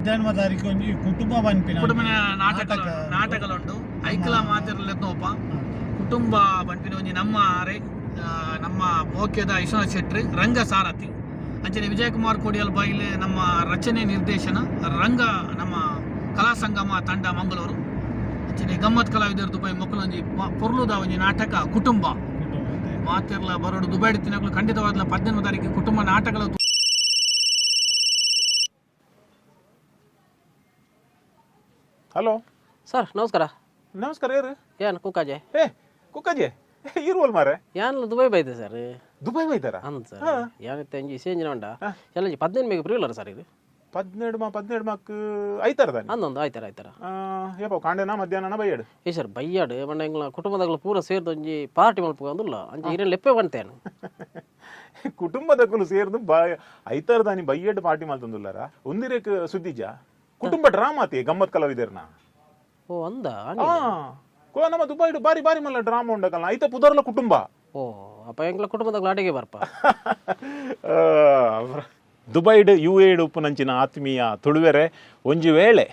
18 ತಾರೀಕು ಒಂಜಿ ಕುಟುಂಬ ನಾಟಕಲುಂಡು ಐಕಲ ಮಾತಿರಲೆತ್ತೋಪ ಕುಟುಂಬ ಪನ್ಪಿನ ಒಂಜಿ ನಮ್ಮ ಮೋಕ್ಯದ ವಿಶ್ವನಾಥ್ ಶೆಟ್ಟಿ ರಂಗ ಸಾರಥಿ ಅಂಚನೆ ವಿಜಯಕುಮಾರ್ ಕೋಡಿಯಲ್ ಬಾಯಿಲೆ ನಮ್ಮ ರಚನೆ ನಿರ್ದೇಶನ ರಂಗ ನಮ್ಮ ಕಲಾ ಸಂಗಮ ತಂಡ ಮಂಗಳೂರು ಅಂಚನೆ ಗಮ್ಮತ್ ಕಲಾವಿದರು ದುಬೈ ಮೊಕ್ಕಲೊಂಜಿ ಪೊರ್ಲುದ ಒಂಜಿ ನಾಟಕ ಕುಟುಂಬ ಮಾತಿರ್ಲ ಬರೋಡು ದುಬೈ ತಿನ್ನಗಳು ಖಂಡಿತವಾದ 18 ತಾರೀಕು ಕುಟುಂಬ ನಾಟಕಗಳು. ಹಲೋ ಸರ್ ನಮಸ್ಕಾರ. ನಮಸ್ಕಾರ ಯಾರು? ಏನು ಕುಕ್ಕಾಜೆ? ಕುಕ್ಕಾಜೆ ಇರುವಲ್ ಮಾರೆ ಯಾನು ದುಬೈ ಬೈದೆ ಸರ್. ದುಬೈ ಬೈತಾರ? ಅಂದ್ ಸರ್ ಯಾನಿತ್ತೆ ಅಂಜಿ ಸೇಂಜಿನ ಉಂಡ ಎಲ್ಲ 18 ಮೇಗೆ ಪ್ರಿಯುಲರ್ ಸರ್ ಇದು 12 ಮಾಕ್ ಐತಾರದ ಅಂದೊಂದು ಆಯ್ತಾರ ಯಪ್ಪ ಕಾಂಡೆನ ಮಧ್ಯಾಹ್ನ ಬೈಯಾಡು ಏ ಸರ್ ಬೈಯಾಡು ಬಂಡ ಎಂಗ್ಲ ಕುಟುಂಬದಗಳು ಪೂರ ಸೇರ್ದು ಒಂಜಿ ಪಾರ್ಟಿ ಮಲ್ಪು ಅಂದುಲ್ಲ ಅಂಜಿ ಇರೇನು ಲೆಪ್ಪೆ ಬಂತೇನು ಕುಟುಂಬದಕ್ಕೂ ಸೇರ್ದು ಐತಾರದಾನಿ ಬೈಯಾಡು ಪಾರ್ಟಿ ಮಲ್ತಂದುಲ್ಲಾರ ಒಂದಿರೇಕ್ ಸುದ್ದಿಜ ಕುಟುಂಬ ಡ್ರಾಮಾ ಆತಿ ಗಮ್ಮತ್ ಕಲಾವಿದರ್ನ. ಓ ಅಂದ ನಮ್ಮ ದುಬೈಡು ಬಾರಿ ಬಾರಿ ಮಲ್ಲ ಡ್ರಾಮಾ ಉಂಡಕಲ್ಲ ಐತ ಪುದರ್ಲ ಕುಟುಂಬ. ಓ ಅಪ್ಪ ಎಂಗ್ಲ ಕುಟುಂಬದಾಗ ಅಡಿಗೆ ಬರ್ಪ ದುಬೈಡ್ UAE ಉಪ್ಪುನಂಚಿನ ಆತ್ಮೀಯ ತುಳುವೆರೆ ಒಂಜಿ ವೇಳೆ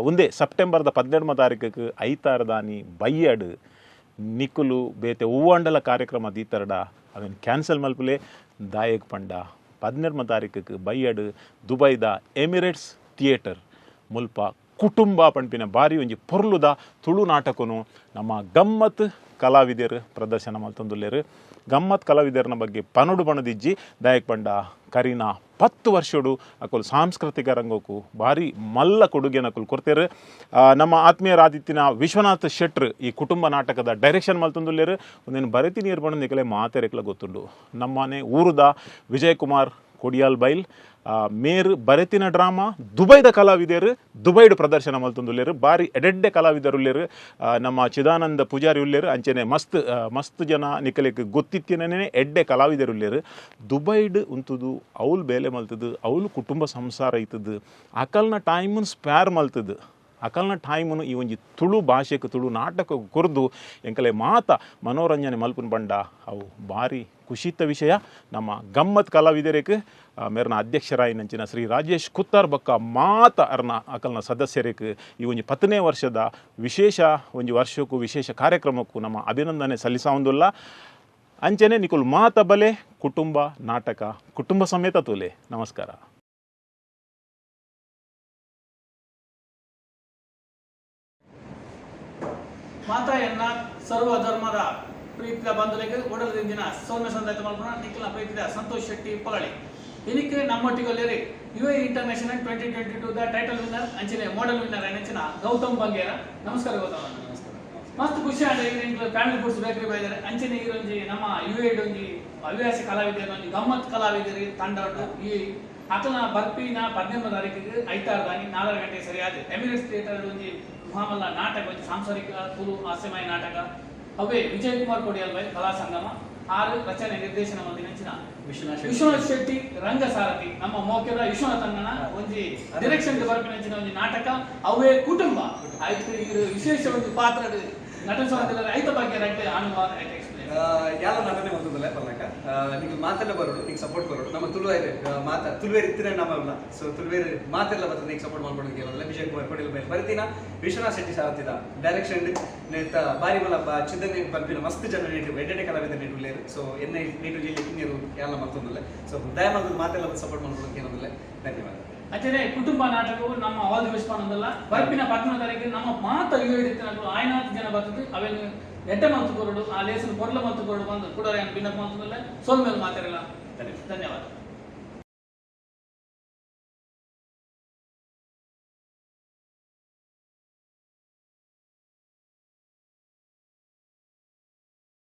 ಒಂದೇ ಸೆಪ್ಟೆಂಬರ್ದ 12 ತಾರೀಕು ಐತಾರದಾನಿ ಬೈಯಡ್ ನಿಕುಲು ಬೇತೆ ಹೂವಂಡಲ ಕಾರ್ಯಕ್ರಮ ದೀತರಡ ಅವನ್ ಕ್ಯಾನ್ಸಲ್ ಮಲ್ಪುಲೆ ದಾಯಕ್ ಪಂಡ 12 ತಾರೀಕು ಬೈಯಡ್ ದುಬೈದ ಎಮಿರೇಟ್ಸ್ ಥಿಯೇಟರ್ ಮುಲ್ಪ ಕುಟುಂಬ ಪಂಪಿನ ಬಾರಿ ಒಂಜಿ ಪೊರ್ಲುದ ತುಳು ನಾಟಕನು ನಮ್ಮ ಗಮ್ಮತ್ ಕಲಾವಿದರು ಪ್ರದರ್ಶನ ಮಲ್ತೊಂದುಲ್ಲೇರು. ಗಮ್ಮತ್ ಕಲಾವಿದರ್ನ ಬಗ್ಗೆ ಪನೊಡು ಬಣದಿಜ್ಜಿ ದಾಯಕ್ ಪಂಡ ಕರೀನಾ 10 ವರ್ಷಡು ಅಕುಲು ಸಾಂಸ್ಕೃತಿಕ ರಂಗಕ್ಕೂ ಭಾರಿ ಮಲ್ಲ ಕೊಡುಗೆ ನಕುಲು ಕೊಡ್ತೇರು. ನಮ್ಮ ಆತ್ಮೀಯರಾದಿತ್ತಿನ ವಿಶ್ವನಾಥ್ ಶೆಟ್ರ್ ಈ ಕುಟುಂಬ ನಾಟಕದ ಡೈರೆಕ್ಷನ್ ಮಲ್ತೊಂದುಲ್ಲೇರು. ಒಂದೇನು ಬರೆತಿ ನೀರು ಬಣ್ಣದಿಕ್ಕಲೆ ಮಾತೆರೆಕ್ಲ ಗೊತ್ತುಂಡು ನಮ್ಮನೆ ಊರುದ ವಿಜಯಕುಮಾರ್ ಕೊಡಿಯಾಲ್ ಬೈಲ್ ಮೇರ್ ಬರೆತಿನ ಡ್ರಾಮಾ ದುಬೈದ ಕಲಾವಿದರು ದುಬೈಡ್ ಪ್ರದರ್ಶನ ಮಲ್ತೊಂದುಲ್ಲೇರು. ಬಾರಿ ಎಡೆಡ್ಡೆ ಕಲಾವಿದರುಲ್ಲೇರು. ನಮ್ಮ ಚಿದಾನಂದ ಪೂಜಾರಿ ಉಲ್ಲೇರು ಅಂಚನೆ ಮಸ್ತ್ ಜನ ನಿಕಲಿಕ್ಕೆ ಗೊತ್ತಿತ್ತಿನೇ ಎಡ್ಡೆ ಕಲಾವಿದರುಲ್ಲೇರು. ದುಬೈಡ್ ಉಂತುದು ಅವ್ಲು ಬೇಲೆ ಮಲ್ತದು ಅವ್ಲು ಕುಟುಂಬ ಸಂಸಾರ ಐತದು ಅಕಲ್ನ ಟೈಮನ್ನು ಸ್ಪ್ಯಾರ್ ಮಲ್ತದು ಅಕಲ್ನ ಟೈಮನ್ನು ಈ ಒಂಜಿ ತುಳು ಭಾಷೆಗೆ ತುಳು ನಾಟಕ ಕೊರ್ದು ಎಂಕಲೆ ಮಾತ ಮನೋರಂಜನೆ ಮಲ್ಪುನ್ ಬಂಡ ಅವು ಭಾರಿ ಖುಷಿತ ವಿಷಯ. ನಮ್ಮ ಗಮ್ಮತ್ ಕಲಾವಿದರಿಗೆ ಮೇರ್ನ ಅಧ್ಯಕ್ಷರಾಯಿನಂಚಿನ ಶ್ರೀ ರಾಜೇಶ್ ಕುತ್ತಾರ್ ಬಕ್ಕ ಮಾತ ಅರ್ನ ಅಕಲ್ನ ಸದಸ್ಯರಿಗೆ ಈ ಒಂಜಿ 10ನೇ ವರ್ಷದ ವಿಶೇಷ ಒಂಜಿ ವರ್ಷಕ್ಕೂ ವಿಶೇಷ ಕಾರ್ಯಕ್ರಮಕ್ಕೂ ನಮ್ಮ ಅಭಿನಂದನೆ ಸಲ್ಲಿಸಾವುದಿಲ್ಲ. ಅಂಚನೆ ನಿಕುಲ್ ಮಾತ ಬಲೆ ಕುಟುಂಬ ನಾಟಕ ಕುಟುಂಬ ಸಮೇತ ತೋಲೆ. ನಮಸ್ಕಾರ. ಮಾತೆಯನ್ನ ಸರ್ವ ಧರ್ಮದ ಪ್ರೀತಿಯ ಬಂಧುಗಳಿಗೆ ಒಡಲದಿಂದಿನ ಸೌಮ್ಯ ಸಂದಾಯ ಮಲ್ಪನ ನಿಖಿಲ ಪ್ರೀತಿಯ ಸಂತೋಷ್ ಶೆಟ್ಟಿ ಪೊಲಳಿ ಇದಕ್ಕೆ ನಮ್ಮೊಟ್ಟಿಗೆ UAE international 2022 the title winner ಅಂಚಿನ ಮಾಡೆಲ್ ವಿನ್ನರ್ ಅಂಚಿನ ಗೌತಮ್ ಬಂಗೇರ. ನಮಸ್ಕಾರ ಗೌತಮ್. ಮಸ್ತ್ ಖುಷಿ ಆಗಿದೆ ಫ್ಯಾಮಿಲಿ ಫುಡ್ಸ್ ಬೇಕರಿ ಬೈದಾರೆ ಅಂಚಿನ ಈರೊಂಜಿ ನಮ್ಮ UAE ಒಂಜಿ ಹವ್ಯಾಸಿ ಕಲಾವಿದರು ಒಂಜಿ ಗಮ್ಮತ್ ಕಲಾವಿದರಿ ತಂಡ ಈ ಅಕಲ್ನ ಬರ್ಪಿನ 18 ತಾರೀಕಿಗೆ ಐತಾರದಾನಿ 4 ಗಂಟೆ ಸರಿಯಾದ ಎಮಿರೇಟ್ಸ್ ಥಿಯೇಟರ್ ಒಂಜಿ ಮಹಾಮಲ್ಲ ನಾಟಕ ಒಂಜಿ ಸಾಂಸಾರಿಕ ತುಳು ಹಾಸ್ಯಮಯ ನಾಟಕ ಅವೇ ವಿಜಯಕುಮಾರ್ ಕೋಡಿಯಲ್ ಬೈ ಕಲಾ ಸಂಗಮ 6 ರಚನೆ ನಿರ್ದೇಶನ ಮಂದಿನಂಚಿನ ವಿಶ್ವನಾಥ್ ಶೆಟ್ಟಿ ರಂಗ ಸಾರಥಿ ನಮ್ಮ ಮೋಕ್ಯದ ವಿಶ್ವನಾಥ್ ಅಣ್ಣನ ಒಂಜಿ ಡೈರೆಕ್ಷನ್ ಬರ್ಪಿನಂಚಿನ ಒಂಜಿ ನಾಟಕ ಅವೇ ಕುಟುಂಬ ಆಯ್ತು. ಇದು ವಿಶೇಷ ಒಂದು ಪಾತ್ರ ನಟನ ಐತ ಬಗ್ಗೆ ಅನುಭವ ಯಾಲ ನಟನೆ ಬಂದದಲ್ಲ ಪರ್ಲಕ ನಿಂಗೆ ಮಾತೆಲ್ಲ ಬರೋಡು ನಿಂಗೆ ಸಪೋರ್ಟ್ ಬರೋಡು ನಮ್ಮ ತುಳುವೇರೆ ತುಳುವೇರು ಇತ್ತಿನ ನಮ್ಮಲ್ಲ ಸೊ ತುಳುವೇರು ಮಾತೆಲ್ಲ ಬರ್ತದೆ ನಿಂಗೆ ಸಪೋರ್ಟ್ ಮಾಡ್ಕೊಂಡು ಕೇಳೋದಿಲ್ಲ. ವಿಜಯಕುಮಾರ್ ಕೋಡಿಯಲ್ ಬೈ ಬರ್ತೀನ ವಿಶ್ವನಾಥ್ ಶೆಟ್ಟಿ ಸಾರಥಿದ ಡೈರೆಕ್ಷನ್ ನೇತ ಬಾರಿ ಮಲ್ಲ ಚಿಂತನೆ ಪಂಪಿನ ಮಸ್ತ್ ಜನ ನೀಟು ಎಡ್ಡೆ ಕಲಾವಿದ ನೀಟುಲ್ಲೇರು. ಸೊ ಎನ್ನೆ ನೀಟು ಜಿಲ್ಲೆ ಕಿಂಗರು ಯಾಲ ಮತ್ತೊಂದಿಲ್ಲ. ಸೊ ದಯಮಾಡಿ ಮಾತೆಲ್ಲ ಸಪೋರ್ಟ್ ಮಾಡ್ಕೊಂಡು ಕೇಳೋದಿಲ್ಲ. ಧನ್ಯವಾದ. ಅಚ್ಚನೆ ಕುಟುಂಬ ನಾಟಕವು ನಮ್ಮ ಅವಾದ ವಿಶ್ವಾನದಲ್ಲ ಬರ್ಪಿನ 18 ತಾರೀಕಿಗೆ ನಮ್ಮ ಮಾತ UAE ಆಯ್ನಾತ್ ಜನ ಬರ್ತದೆ ಅವೇನು ಎಡ್ಡ ಮಂತು ಕೊರಡು ಆ ಲೇಸನ್ ಕೊರ್ಲ ಮಂತು ಕೊರಡು ಬಂದು ಕೂಡ ಭಿನ್ನ ಮಂತದಲ್ಲ ಸೋಲ್ ಮೇಲೆ ಮಾತಾಡಲ್ಲ. ಧನ್ಯವಾದ.